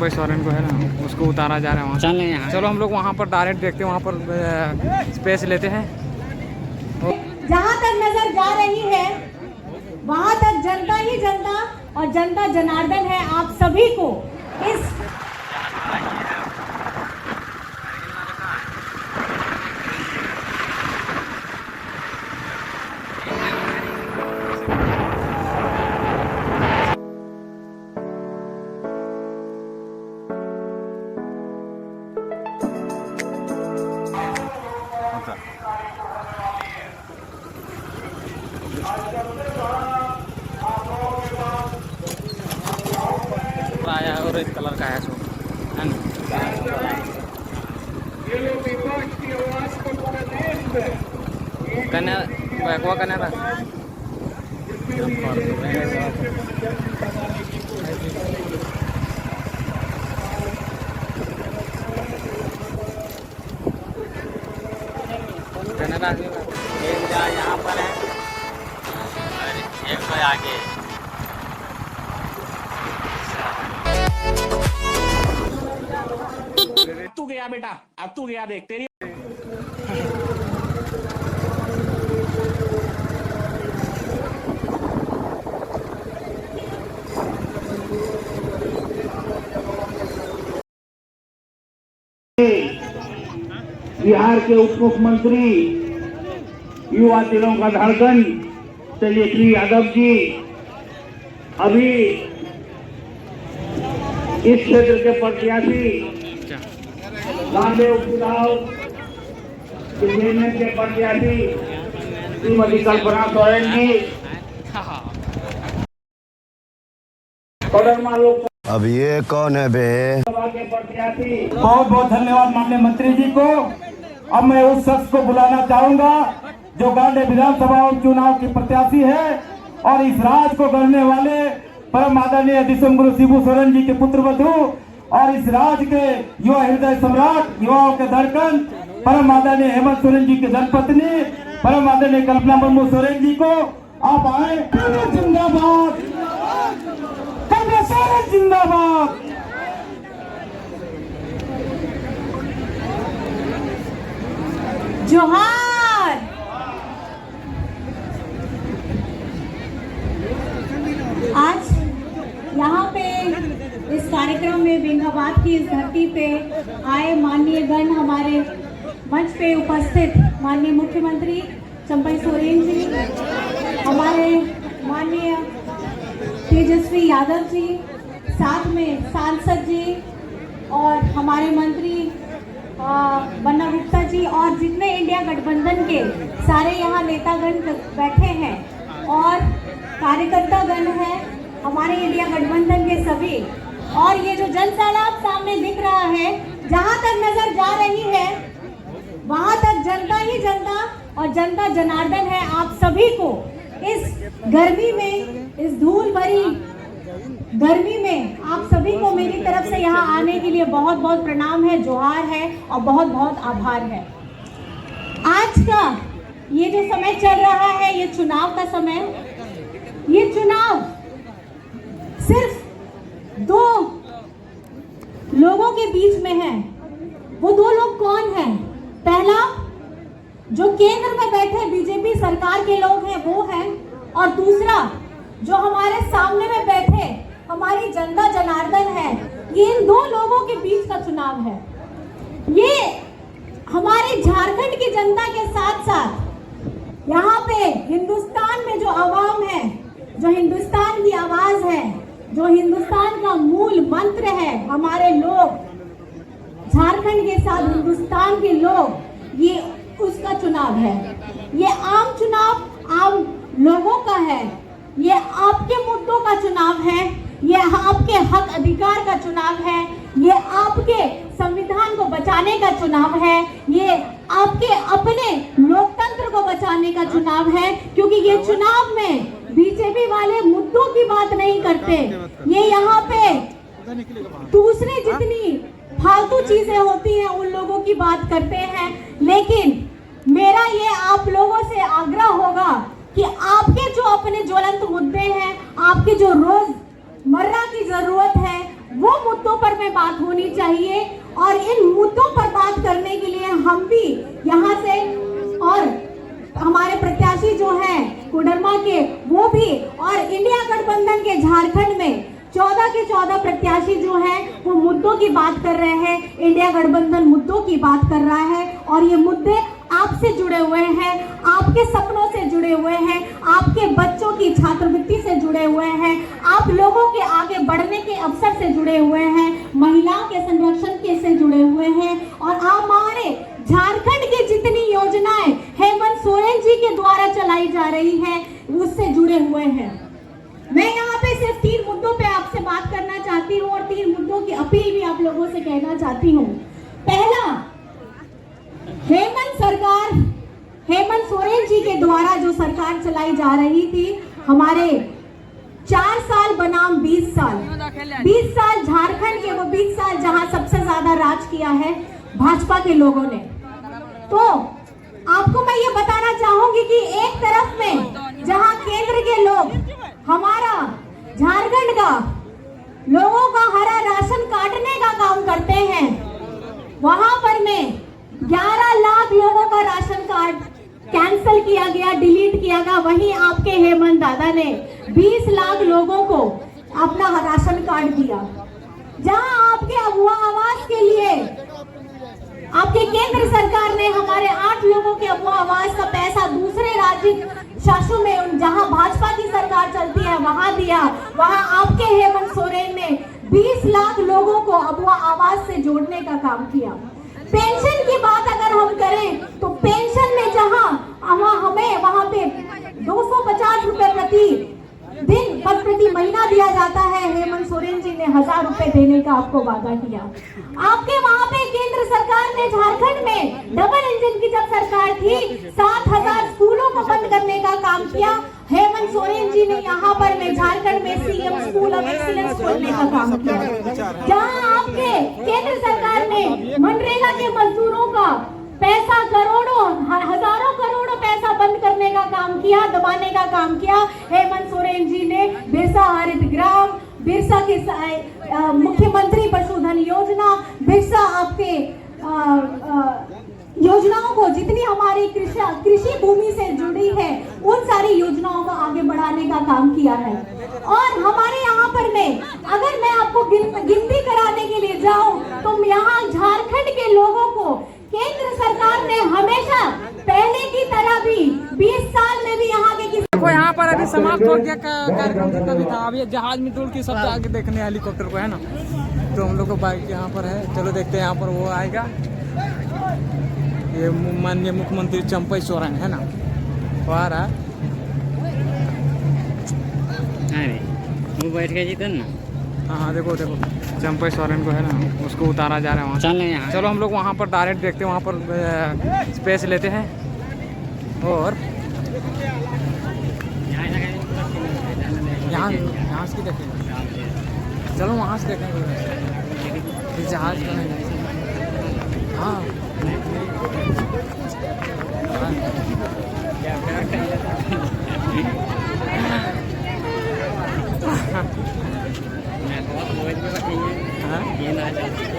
चंपई सोरेन को है ना, उसको उतारा जा रहा है वहाँ। चलें यहाँ। चलो हम लोग वहाँ पर डायरेक्ट देखते हैं, वहाँ पर स्पेस लेते हैं। जहाँ तक नजर जा रही है वहाँ तक जनता ही जनता और जनता जनार्दन है। आप सभी को इस आया ऑरेंज कलर का है सो कन्या बैकवा कन्या था। कनाडा यहाँ पर है और एक तो आगे। तू गया बेटा, अब तू गया, देख तेरी। बिहार के उप मुख्यमंत्री युवा दिलों का धड़कन तेजस्वी यादव जी अभी इस क्षेत्र के प्रत्याशी रामदेव चुनाव के प्रत्याशी श्रीमती कल्पना सोरेन जी कोडरमा लोक अब ये कौन है बे? सभा के प्रत्याशी। बहुत बहुत धन्यवाद माननीय मंत्री जी को। अब मैं उस शख्स को बुलाना चाहूंगा जो गांडे विधानसभा चुनाव के प्रत्याशी है और इस राज को गढ़ने वाले परम आदरणीय दिसम गुरु शिबू सोरेन जी के पुत्र वधु और इस राज के युवा हृदय सम्राट, युवाओं के धड़कन परम आदरणीय हेमंत सोरेन जी के धर्मपत्नी परम आदरणीय कल्पना मुर्मू सोरेन जी को आप आए। जिंदाबाद, कांग्रेस सोरेन जिंदाबाद। जोहार। आज यहाँ पे इस कार्यक्रम में बेंगाबाद की इस धरती पे आए माननीय गण, हमारे मंच पे उपस्थित माननीय मुख्यमंत्री चंपई सोरेन जी, हमारे माननीय तेजस्वी यादव जी, साथ में सांसद जी और हमारे मंत्री बन्ना गुप्ता जी और जितने इंडिया गठबंधन के सारे यहाँ नेतागण बैठे हैं और कार्यकर्ता गण हैं हमारे इंडिया गठबंधन के सभी। और ये जो जनसैलाब सामने दिख रहा है, जहाँ तक नजर जा रही है वहाँ तक जनता ही जनता और जनता जनार्दन है। आप सभी को इस गर्मी में, इस धूल भरी गर्मी में आप सभी को मेरी तरफ से यहाँ आने के लिए बहुत बहुत प्रणाम है, जोहार है और बहुत बहुत आभार है। आज का ये जो समय चल रहा है, ये चुनाव का समय, ये चुनाव सिर्फ दो लोगों के बीच में है। वो दो लोग कौन हैं? पहला, जो केंद्र में बैठे बीजेपी सरकार के लोग हैं वो हैं, और दूसरा जो हमारे सामने में बैठे हमारी जनता जनार्दन है। ये इन दो लोगों के बीच का चुनाव है। ये हमारे झारखंड की जनता के साथ साथ यहाँ पे हिंदुस्तान में जो आवाम है, जो हिंदुस्तान की आवाज है, जो हिंदुस्तान का मूल मंत्र है, हमारे लोग झारखंड के साथ हिंदुस्तान के लोग, ये उसका चुनाव है। ये आम चुनाव आम लोगों का है। ये आपके मुद्दों का चुनाव है। ये आपके हक अधिकार का चुनाव है। ये आपके संविधान को बचाने का चुनाव है। ये आपके अपने लोकतंत्र को बचाने का चुनाव है। क्योंकि ये चुनाव में बीजेपी वाले मुद्दों की बात नहीं करते। ये यहाँ पे दूसरी जितनी फालतू चीजें होती हैं उन लोगों की बात करते हैं। लेकिन मेरा ये आप लोगों से आग्रह होगा कि आपके जो अपने ज्वलंत मुद्दे हैं, आपकी जो रोजमर्रा की जरूरत है, वो मुद्दों पर में बात होनी चाहिए। और इन मुद्दों पर बात करने के लिए हम भी यहाँ से, और हमारे प्रत्याशी जो हैं कोडरमा के वो भी, और इंडिया गठबंधन के झारखंड में 14 के 14 प्रत्याशी जो हैं वो मुद्दों की बात कर रहे हैं। इंडिया गठबंधन मुद्दों की बात कर रहा है और ये मुद्दे आपसे जुड़े हुए हैं, आपके सपनों से जुड़े हुए हैं, आपके बच्चों की छात्रवृत्ति से जुड़े हुए हैं, आप लोगों के आगे बढ़ने के अवसर से जुड़े हुए हैं, महिलाओं के संरक्षण के से जुड़े हुए हैं। और हमारे झारखंड की जितनी योजनाएं हेमंत सोरेन जी के द्वारा चलाई जा रही है उससे जुड़े हुए हैं। मैं यहाँ पे सिर्फ 3 मुद्दों पे आपसे बात करना चाहती हूँ और 3 मुद्दों की अपील भी आप लोगों से कहना चाहती हूँ। पहला, हेमंत सोरेन जी के द्वारा जो सरकार चलाई जा रही थी, हमारे 4 साल बनाम 20 साल झारखंड के वो 20 साल जहां सबसे ज्यादा राज किया है भाजपा के लोगों ने। तो आपको मैं ये बताना चाहूंगी कि एक तरफ में जहां केंद्र के लोग हमारा झारखंड का लोगों का हरा राशन काटने का काम करते हैं, वहां पर में 11 लाख लोगों का राशन कार्ड कैंसिल किया गया, डिलीट किया गया। वहीं आपके हेमंत दादा ने 20 लाख लोगों को अपना राशन कार्ड दिया। जहां आपके अगुआ आवास के लिए आपके केंद्र सरकार ने हमारे 8 लोगों के अगुआ आवास का पैसा दूसरे राज्य शासन में जहां भाजपा की सरकार चलती है वहां दिया, वहां आपके हेमंत सोरेन ने 20 लाख लोगों को अगुआ आवास से जोड़ने का काम किया। पेंशन की बात अगर हम करें तो पेंशन में जहां हमें वहां पे 250 रुपए प्रति दिन पर प्रति महीना दिया जाता है, हेमंत सोरेन जी ने 1000 रुपए देने का आपको वादा किया। आपके वहां पे केंद्र सरकार ने झारखंड में डबल इंजन की जब सरकार थी 7000 स्कूलों को बंद करने का काम किया। हेमंत सोरेन जी ने यहाँ पर में झारखंड में सीएम स्कूल ऑफ एक्सीलेंस खोलने का काम किया। जहाँ आपके केंद्र सरकार ने मनरेगा के मजदूरों का पैसा करोड़ों हजारों करोड़ों पैसा बंद करने का काम किया, दबाने का काम किया। हेमंत सोरेन जी ने बिरसा हरित ग्राम, बिरसा के मुख्यमंत्री पशुधन योजना, बिरसा आपके योजनाओं को जितनी हमारी कृषि भूमि से जुड़ी है उन सारी योजनाओं को आगे बढ़ाने का काम किया है। और हमारे यहाँ पर में अगर मैं आपको गिनती कराने के लिए जाऊं तो यहाँ झारखंड के लोगों को केंद्र सरकार ने हमेशा पहले की तरह भी 20 साल में भी यहाँ के देखो यहाँ पर अभी समाप्त हो गया कार्यक्रम जितना भी था। अभी जहाज में टूर की सबसे आगे देखने हेलीकॉप्टर को है ना, तो हम लोग को बाइक यहाँ पर है। चलो देखते हैं यहाँ पर वो आएगा, ये माननीय मुख्यमंत्री चंपई सोरेन है ना, वो आ रहा है। वो बैठ के जीतन ना। हाँ देखो चंपई सोरेन को है ना, उसको उतारा जा रहा है वहाँ। चलो हम लोग वहाँ पर डायरेक्ट देखते हैं, वहाँ पर स्पेस लेते हैं और यहाँ से देखेंगे। चलो वहाँ से देखेंगे जहाज का नहीं। हाँ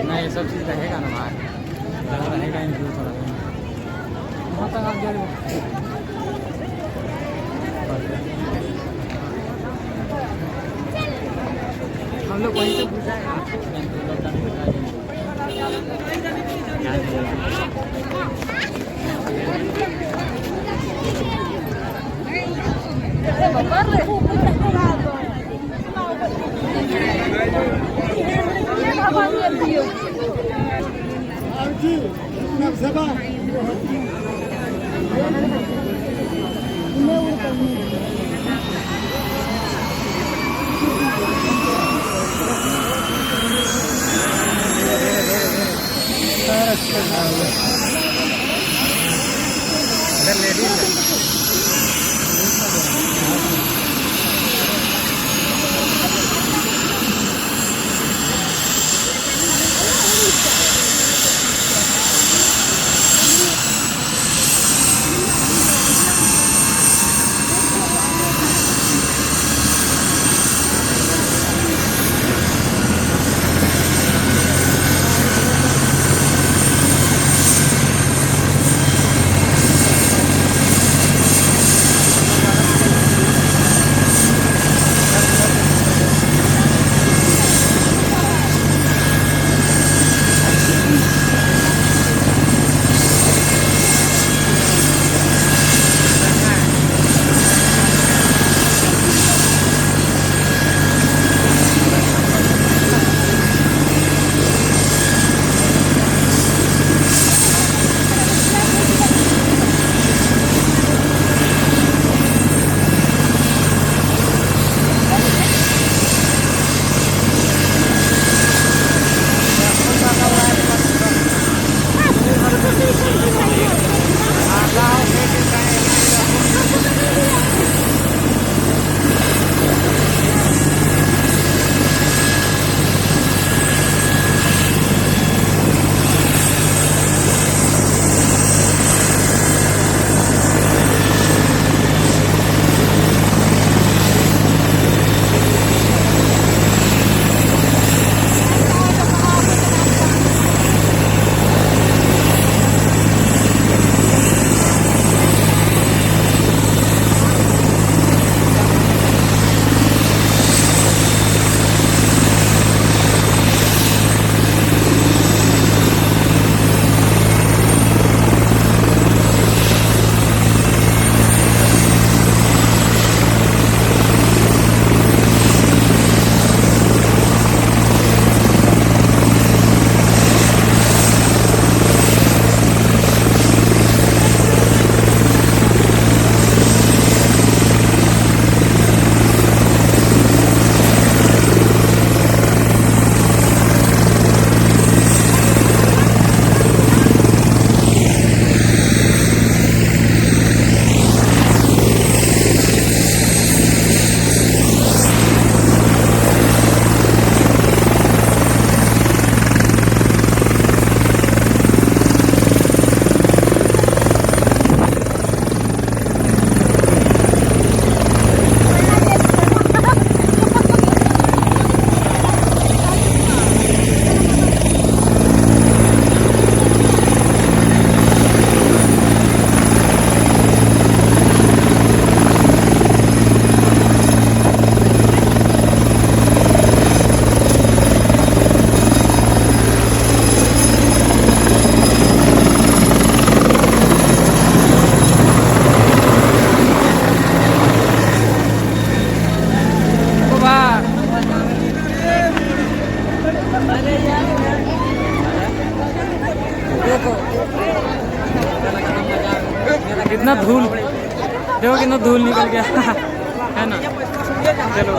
नहीं, ये सब चीज़ रहेगा ना बाहर, रहेगा इन थोड़ा वहाँ तक आप हम लोग वहीं से कितना धूल, देखो कितना धूल निकल गया है ना। चलो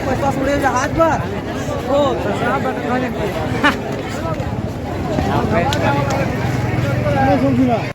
पैसा उड़े जहाज पर